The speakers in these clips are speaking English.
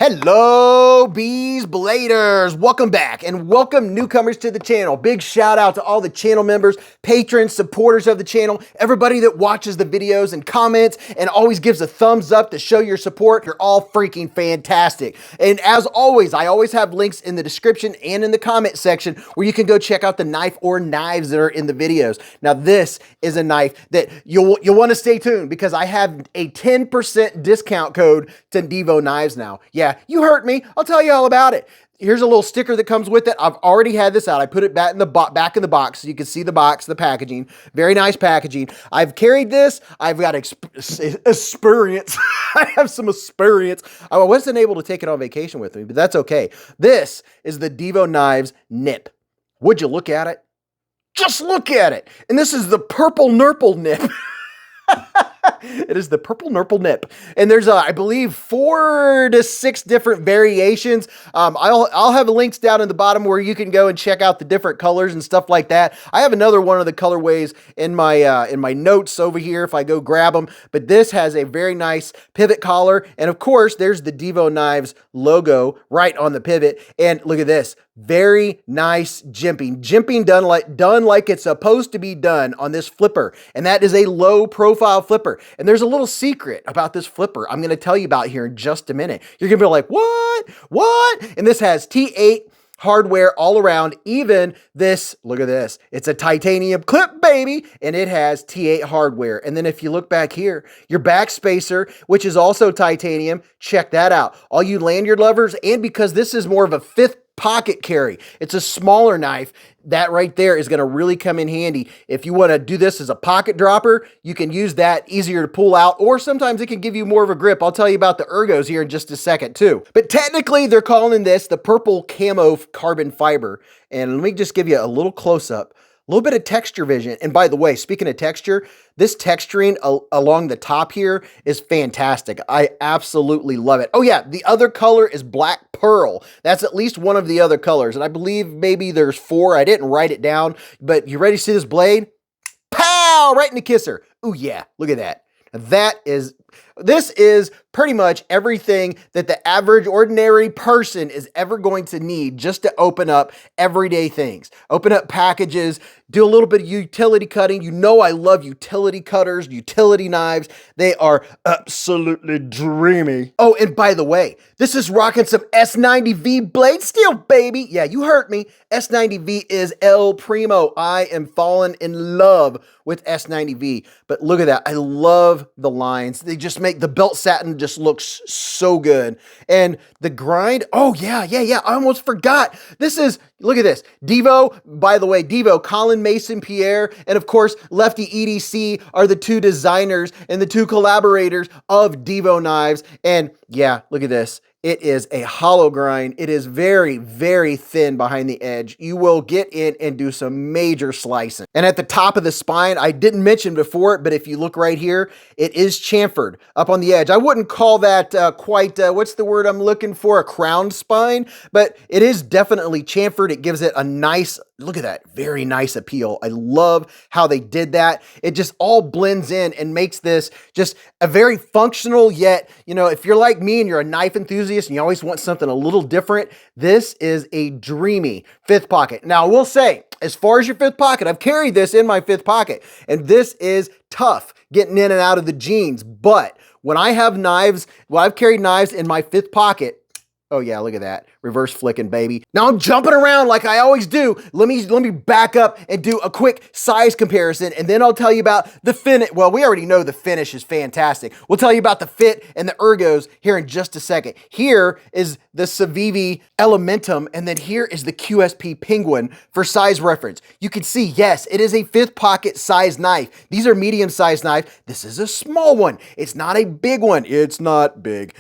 Hello, Beez Bladers. Welcome back and welcome newcomers to the channel. Big shout out to all the channel members, patrons, supporters of the channel, everybody that watches the videos and comments and always gives a thumbs up to show your support. You're all freaking fantastic. And as always, I always have links in the description and in the comment section where you can go check out the knife or knives that are in the videos. Now, this is a knife that you'll want to stay tuned because I have a 10% discount code to Devo Knives now. Yeah, you heard me. I'll tell you all about it. Here's a little sticker that comes with it. I've already had this out. I put it back in the box so you can see the box, the packaging. Very nice packaging. I've carried this. I've got experience. I have some experience. I wasn't able to take it on vacation with me, but that's okay. This is the Devo Knives nip. Would you look at it? Just look at it. And this is the purple nurple nip. It is the purple nurple nip. And there's, I believe, 4 to 6 different variations. I'll have links down in the bottom where you can go and check out the different colors and stuff like that. I have another one of the colorways in my notes over here if I go grab them. But this has a very nice pivot collar. And of course, there's the Devo Knives logo right on the pivot. And look at this. Very nice jimping. Jimping done like it's supposed to be done on this flipper. And that is a low profile flipper. And there's a little secret about this flipper I'm going to tell you about here in just a minute. You're going to be like, what? What? And this has T8 hardware all around. Even this, look at this. It's a titanium clip, baby. And it has T8 hardware. And then if you look back here, your back spacer, which is also titanium, check that out. All you lanyard lovers, and because this is more of a 5th pocket carry, it's a smaller knife. That right there is going to really come in handy. If you want to do this as a pocket dropper, you can use that, easier to pull out, or sometimes it can give you more of a grip. I'll tell you about the ergos here in just a second too. But technically they're calling this the purple camo carbon fiber. And let me just give you a little close up. A little bit of texture vision. And by the way, speaking of texture, this texturing along the top here is fantastic. I absolutely love it. Oh yeah, the other color is black pearl. That's at least one of the other colors. And I believe maybe there's 4. I didn't write it down, but you ready to see this blade? Pow! Right in the kisser. Ooh yeah, look at that. This is pretty much everything that the average ordinary person is ever going to need just to open up everyday things. Open up packages, do a little bit of utility cutting. You know I love utility cutters, utility knives. They are absolutely dreamy. Oh, and by the way, this is rocking some S90V blade steel, baby. Yeah, you heard me. S90V is El Primo. I am falling in love with S90V. But look at that. I love the lines. They just make the belt satin just looks so good. And the grind, oh yeah. I almost forgot. This is, look at this. Devo, by the way, Devo, Colin Mason Pierre, and of course, Lefty EDC are the 2 designers and the 2 collaborators of Devo Knives. And yeah, look at this. It is a hollow grind. It is very, very thin behind the edge. You will get in and do some major slicing. And at the top of the spine, I didn't mention before, but if you look right here, it is chamfered up on the edge. I wouldn't call that quite, what's the word I'm looking for? A crowned spine, but it is definitely chamfered. It gives it a nice, look at that, very nice appeal. I love how they did that. It just all blends in and makes this just a very functional, yet, you know, if you're like me and you're a knife enthusiast and you always want something a little different, this is a dreamy 5th pocket. Now, I will say, as far as your 5th pocket, I've carried this in my 5th pocket, and this is tough getting in and out of the jeans. But when I have knives, when I've carried knives in my 5th pocket, oh yeah, look at that. Reverse flicking, baby. Now I'm jumping around like I always do. Let me back up and do a quick size comparison, and then I'll tell you about the finish. Well, we already know the finish is fantastic. We'll tell you about the fit and the ergos here in just a second. Here is the Civivi Elementum, and then here is the QSP Penguin for size reference. You can see, yes, it is a 5th pocket size knife. These are medium-sized knives. This is a small one. It's not a big one. It's not big.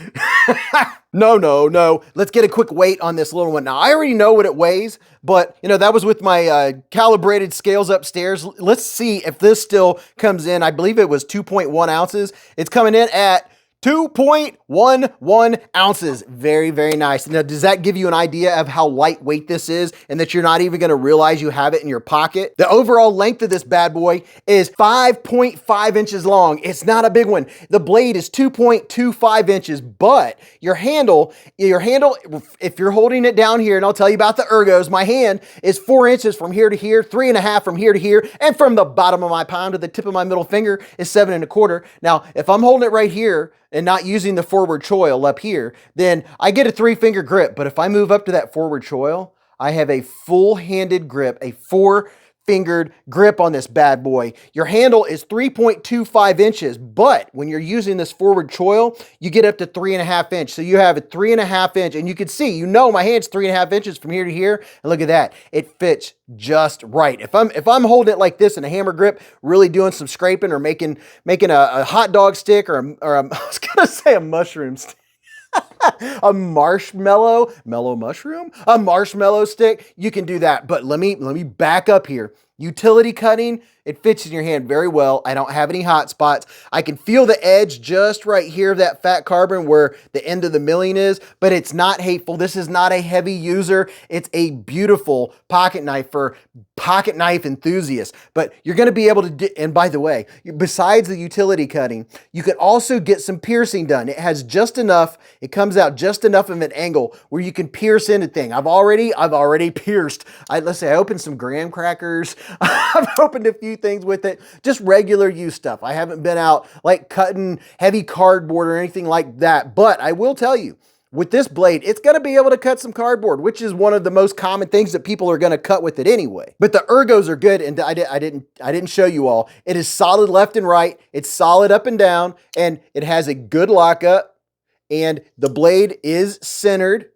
No. Let's get a quick weight on this little one. Now, I already know what it weighs, but, you know, that was with my calibrated scales upstairs. Let's see if this still comes in. I believe it was 2.1 ounces. It's coming in at 2.11 ounces. Very, very nice. Now, does that give you an idea of how lightweight this is and that you're not even gonna realize you have it in your pocket? The overall length of this bad boy is 5.5 inches long. It's not a big one. The blade is 2.25 inches, but your handle, if you're holding it down here, and I'll tell you about the ergos, my hand is 4 inches from here to here, 3.5 from here to here, and from the bottom of my palm to the tip of my middle finger is 7.25. Now, if I'm holding it right here, and not using the forward choil up here, then I get a 3-finger grip. But if I move up to that forward choil, I have a full-handed grip, a 4-fingered grip on this bad boy. Your handle is 3.25 inches, but when you're using this forward choil, you get up to 3.5 inch. So you have a 3.5 inch, and you can see, you know, my hand's 3.5 inches from here to here, and look at that. It fits just right. If I'm holding it like this in a hammer grip, really doing some scraping or making a hot dog stick or I was gonna say a mushroom stick. A marshmallow mushroom, a marshmallow stick, you can do that. But let me back up here. Utility cutting, it fits in your hand very well. I don't have any hot spots. I can feel the edge just right here of that fat carbon where the end of the milling is, but it's not hateful. This is not a heavy user. It's a beautiful pocket knife for pocket knife enthusiasts. But you're gonna be able to, and by the way, besides the utility cutting, you can also get some piercing done. It has just enough, it comes out just enough of an angle where you can pierce into things. I've already pierced. Let's say I opened some graham crackers. I've opened a few things with it, just regular use stuff. I haven't been out like cutting heavy cardboard or anything like that, but I will tell you, with this blade, it's gonna be able to cut some cardboard, which is one of the most common things that people are gonna cut with it anyway. But the ergos are good, and I didn't show you all. It is solid left and right, it's solid up and down, and it has a good lockup, and the blade is centered.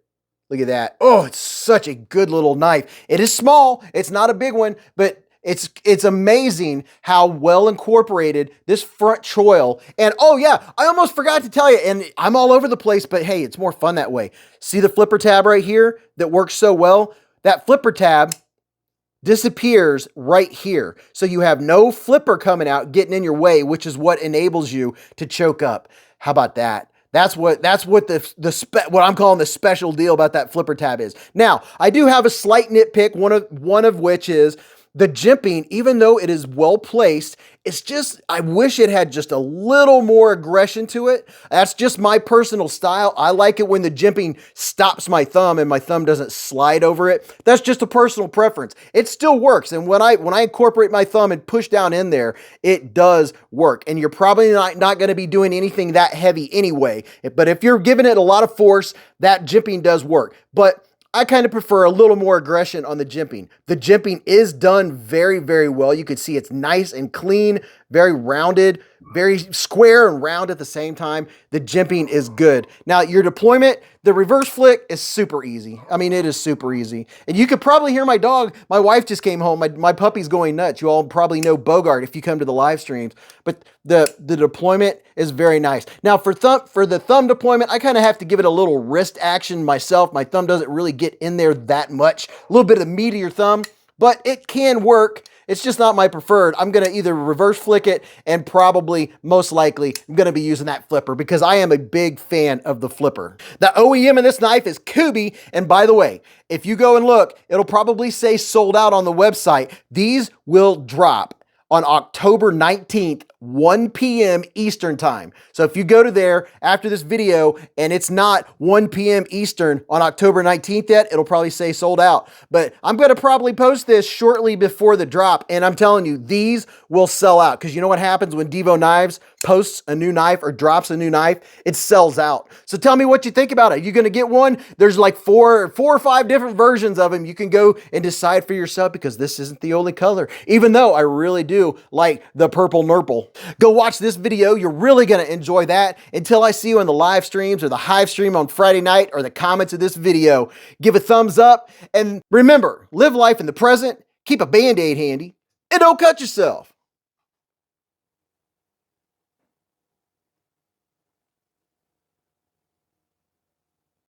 Look at that. Oh, it's such a good little knife. It is small, it's not a big one, but it's amazing how well incorporated this front choil. And oh yeah, I almost forgot to tell you, and I'm all over the place, but hey, it's more fun that way. See the flipper tab right here that works so well? That flipper tab disappears right here. So you have no flipper coming out, getting in your way, which is what enables you to choke up. How about that? That's what what I'm calling the special deal about that flipper tab is. Now, I do have a slight nitpick, one of which is the jimping, even though it is well placed, it's just, I wish it had just a little more aggression to it. That's just my personal style. I like it when the jimping stops my thumb and my thumb doesn't slide over it. That's just a personal preference. It still works. And when I incorporate my thumb and push down in there, it does work. And you're probably not going to be doing anything that heavy anyway. But if you're giving it a lot of force, that jimping does work. But I kind of prefer a little more aggression on the jimping. The jimping is done very, very well. You can see it's nice and clean, very rounded, very square and round at the same time. The jimping is good. Now, your deployment, the reverse flick is super easy. I mean, it is super easy. And you could probably hear my dog. My wife just came home. My puppy's going nuts. You all probably know Bogart if you come to the live streams. But the deployment is very nice. Now, for the thumb deployment, I kind of have to give it a little wrist action myself. My thumb doesn't really get in there that much. A little bit of the meat of your thumb, but it can work. It's just not my preferred. I'm gonna either reverse flick it and probably, most likely, I'm gonna be using that flipper because I am a big fan of the flipper. The OEM in this knife is Kubi, and by the way, if you go and look, it'll probably say sold out on the website. These will drop on October 19th, 1 p.m. Eastern time. So if you go to there after this video and it's not 1 p.m. Eastern on October 19th yet, it'll probably say sold out. But I'm gonna probably post this shortly before the drop, and I'm telling you, these will sell out because you know what happens when Devo Knives posts a new knife or drops a new knife? It sells out. So tell me what you think about it. You're gonna get one? There's like four or five different versions of them. You can go and decide for yourself because this isn't the only color, even though I really do like the purple nurple. Go watch this video. You're really going to enjoy that. Until I see you in the live streams or the hive stream on Friday night or the comments of this video, give a thumbs up. And remember, live life in the present, keep a Band-Aid handy, and don't cut yourself.